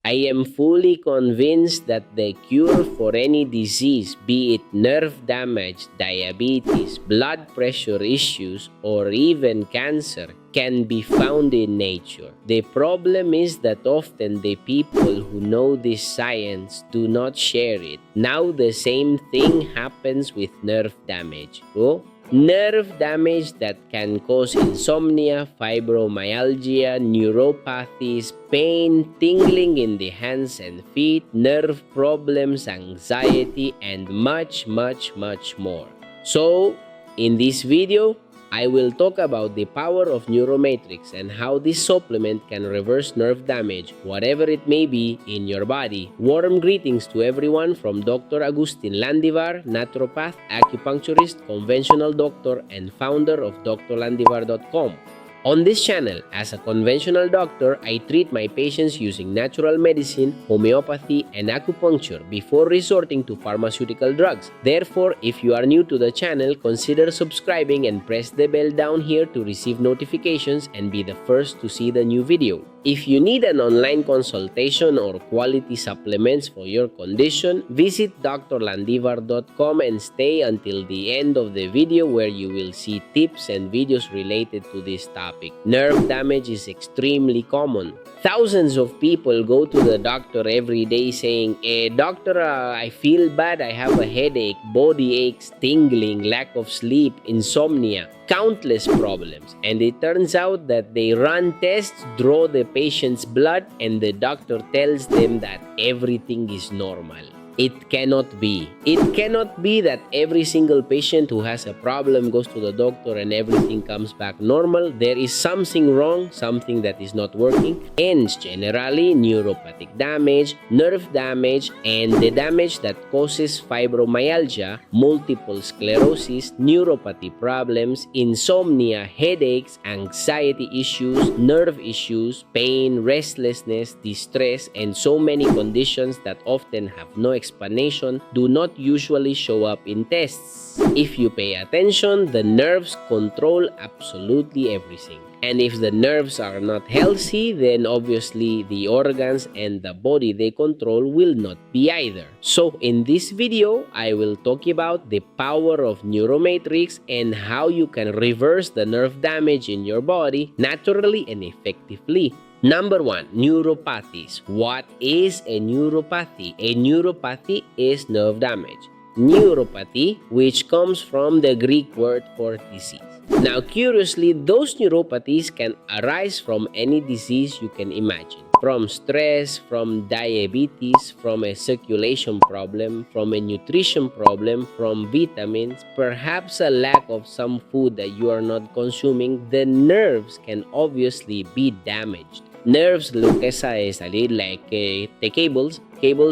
I am fully convinced that the cure for any disease, be it nerve damage, diabetes, blood pressure issues, or even cancer, can be found in nature. The problem is that often the people who know this science do not share it. Now the same thing happens with nerve damage. Nerve damage that can cause insomnia, fibromyalgia, neuropathies, pain, tingling in the hands and feet, nerve problems, anxiety, and much more. So, in this video, I will talk about the power of NeuroMatrix and how this supplement can reverse nerve damage, whatever it may be, in your body. Warm greetings to everyone from Dr. Agustín Landívar, naturopath, acupuncturist, conventional doctor, and founder of drlandivar.com. On this channel, as a conventional doctor, I treat my patients using natural medicine, homeopathy, and acupuncture before resorting to pharmaceutical drugs. Therefore, if you are new to the channel, consider subscribing and press the bell down here to receive notifications and be the first to see the new video. If you need an online consultation or quality supplements for your condition, visit drlandivar.com and stay until the end of the video where you will see tips and videos related to this topic. Nerve damage is extremely common. Thousands of people go to the doctor every day saying, doctor, I feel bad, I have a headache, body aches, tingling, lack of sleep, insomnia, countless problems. And it turns out that they run tests, draw the patient's blood, and the doctor tells them that everything is normal. It cannot be. It cannot be that every single patient who has a problem goes to the doctor and everything comes back normal. There is something wrong, something that is not working. Hence, generally, neuropathic damage, nerve damage, and the damage that causes fibromyalgia, multiple sclerosis, neuropathy problems, insomnia, headaches, anxiety issues, nerve issues, pain, restlessness, distress, and so many conditions that often have no explanation do not usually show up in tests. If you pay attention, the nerves control absolutely everything. And if the nerves are not healthy, then obviously the organs and the body they control will not be either. So in this video, I will talk about the power of NeuroMatrix and how you can reverse the nerve damage in your body naturally and effectively. Number 1, neuropathies. What is a neuropathy? A neuropathy is nerve damage. Neuropathy, which comes from the Greek word for disease. Now, curiously, those neuropathies can arise from any disease you can imagine. From stress, from diabetes, from a circulation problem, from a nutrition problem, from vitamins, perhaps a lack of some food that you are not consuming. The nerves can obviously be damaged. Nerves look as a little like the cables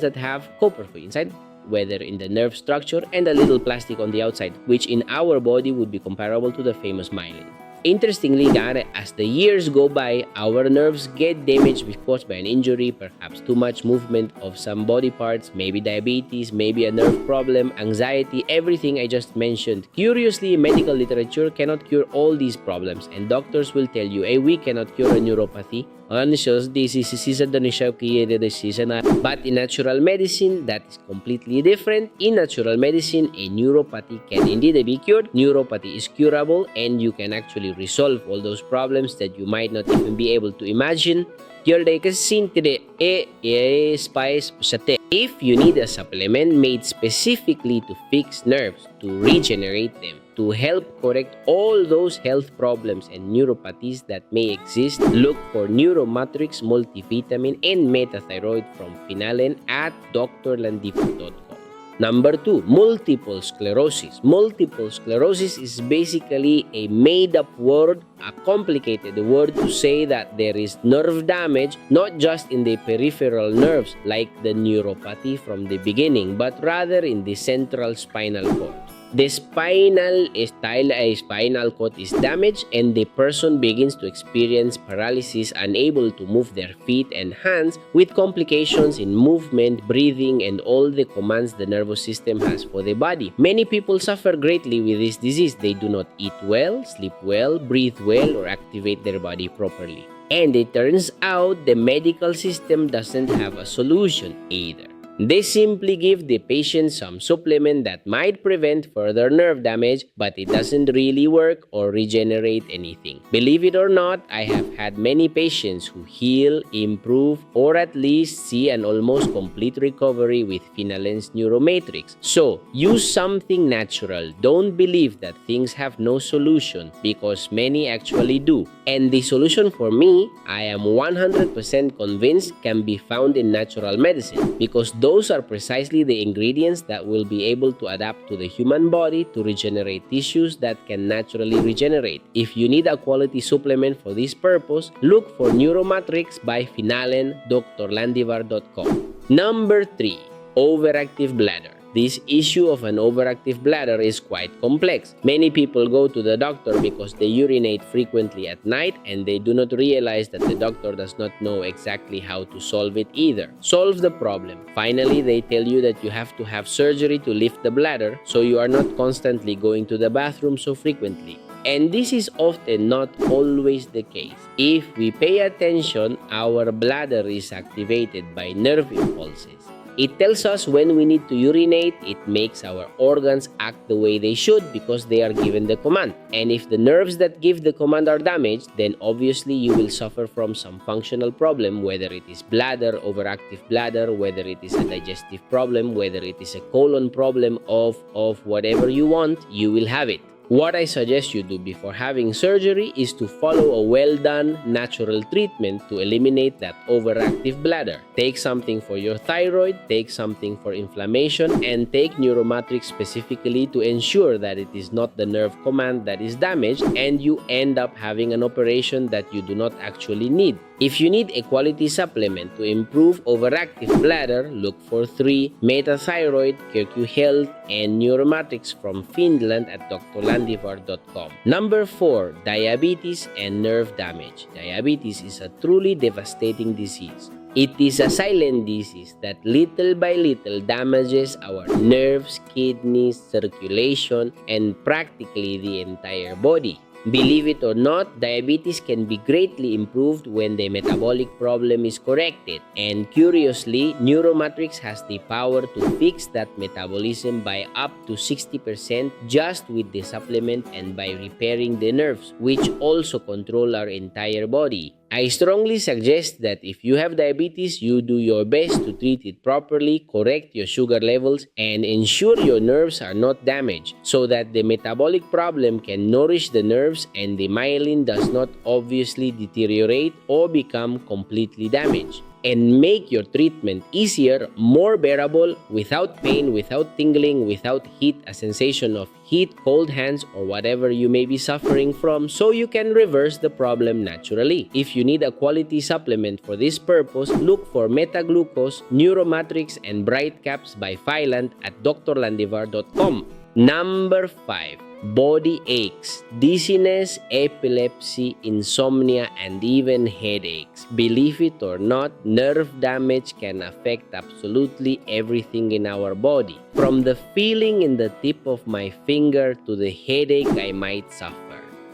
that have copper inside, whether in the nerve structure, and a little plastic on the outside, which in our body would be comparable to the famous myelin. Interestingly, as the years go by, our nerves get damaged caused by an injury, perhaps too much movement of some body parts, maybe diabetes, maybe a nerve problem, anxiety, everything I just mentioned. Curiously, medical literature cannot cure all these problems, and doctors will tell you, we cannot cure a neuropathy. But in natural medicine, that is completely different. In natural medicine, a neuropathy can indeed be cured. Neuropathy is curable, and you can actually resolve all those problems that you might not even be able to imagine. If you need a supplement made specifically to fix nerves, to regenerate them, to help correct all those health problems and neuropathies that may exist, look for NeuroMatrix Multivitamin and Metathyroid from Finalen at drlandivar.com. Number 2, multiple sclerosis. Multiple sclerosis is basically a made-up word, a complicated word to say that there is nerve damage, not just in the peripheral nerves like the neuropathy from the beginning, but rather in the central spinal cord. The spinal cord is damaged and the person begins to experience paralysis, unable to move their feet and hands, with complications in movement, breathing, and all the commands the nervous system has for the body. Many people suffer greatly with this disease. They do not eat well, sleep well, breathe well, or activate their body properly. And it turns out the medical system doesn't have a solution either. They simply give the patient some supplement that might prevent further nerve damage, but it doesn't really work or regenerate anything. Believe it or not, I have had many patients who heal, improve, or at least see an almost complete recovery with Finalen's Neuromatrix. So, use something natural. Don't believe that things have no solution, because many actually do. And the solution for me, I am 100% convinced, can be found in natural medicine, because those are precisely the ingredients that will be able to adapt to the human body to regenerate tissues that can naturally regenerate. If you need a quality supplement for this purpose, look for Neuromatrix by Finalen, drlandivar.com. Number 3. Overactive bladder. This issue of an overactive bladder is quite complex. Many people go to the doctor because they urinate frequently at night and they do not realize that the doctor does not know exactly how to solve it either. Solve the problem. Finally, they tell you that you have to have surgery to lift the bladder so you are not constantly going to the bathroom so frequently. And this is often not always the case. If we pay attention, our bladder is activated by nerve impulses. It tells us when we need to urinate. It makes our organs act the way they should because they are given the command. And if the nerves that give the command are damaged, then obviously you will suffer from some functional problem, whether it is bladder, overactive bladder, whether it is a digestive problem, whether it is a colon problem of whatever you want, you will have it. What I suggest you do before having surgery is to follow a well-done natural treatment to eliminate that overactive bladder. Take something for your thyroid, take something for inflammation, and take Neuromatrix specifically to ensure that it is not the nerve command that is damaged and you end up having an operation that you do not actually need. If you need a quality supplement to improve overactive bladder, look for 3, Metathyroid, QQ Health, and Neuromatrix from Finland at drlandivar.com. Number 4, diabetes and nerve damage. Diabetes is a truly devastating disease. It is a silent disease that little by little damages our nerves, kidneys, circulation, and practically the entire body. Believe it or not, diabetes can be greatly improved when the metabolic problem is corrected. And curiously, Neuromatrix has the power to fix that metabolism by up to 60% just with the supplement and by repairing the nerves, which also control our entire body. I strongly suggest that if you have diabetes, you do your best to treat it properly, correct your sugar levels, and ensure your nerves are not damaged so that the metabolic problem can nourish the nerves and the myelin does not obviously deteriorate or become completely damaged. And make your treatment easier, more bearable, without pain, without tingling, without heat, a sensation of heat, cold hands, or whatever you may be suffering from, so you can reverse the problem naturally. If you need a quality supplement for this purpose, look for Metaglucose, Neuromatrix, and Bright Caps by Phylant at drlandivar.com. Number 5. Body aches, dizziness, epilepsy, insomnia, and even headaches. Believe it or not, nerve damage can affect absolutely everything in our body. From the feeling in the tip of my finger to the headache I might suffer.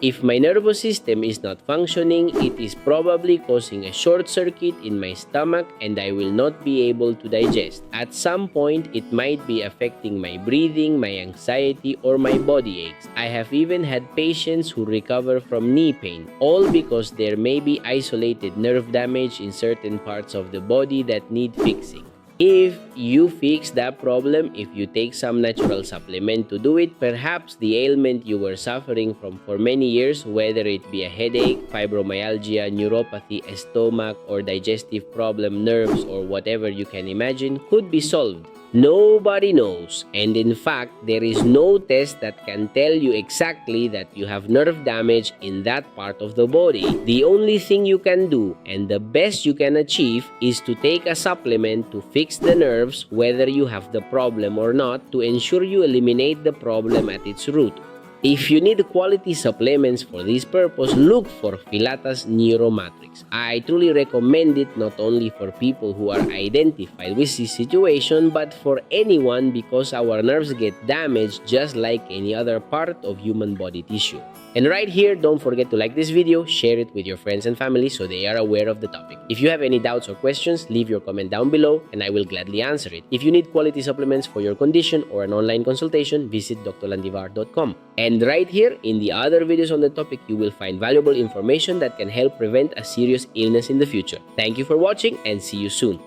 If my nervous system is not functioning, it is probably causing a short circuit in my stomach and I will not be able to digest. At some point, it might be affecting my breathing, my anxiety, or my body aches. I have even had patients who recover from knee pain, all because there may be isolated nerve damage in certain parts of the body that need fixing. If you fix that problem, if you take some natural supplement to do it, perhaps the ailment you were suffering from for many years, whether it be a headache, fibromyalgia, neuropathy, a stomach, or digestive problem, nerves, or whatever you can imagine, could be solved. Nobody knows, and in fact, there is no test that can tell you exactly that you have nerve damage in that part of the body. The only thing you can do, and the best you can achieve, is to take a supplement to fix the nerves, whether you have the problem or not, to ensure you eliminate the problem at its root. If you need quality supplements for this purpose, look for Filata's Neuromatrix. I truly recommend it not only for people who are identified with this situation, but for anyone because our nerves get damaged just like any other part of human body tissue. And right here, don't forget to like this video, share it with your friends and family so they are aware of the topic. If you have any doubts or questions, leave your comment down below and I will gladly answer it. If you need quality supplements for your condition or an online consultation, visit drlandivar.com. And right here, in the other videos on the topic, you will find valuable information that can help prevent a serious illness in the future. Thank you for watching and see you soon.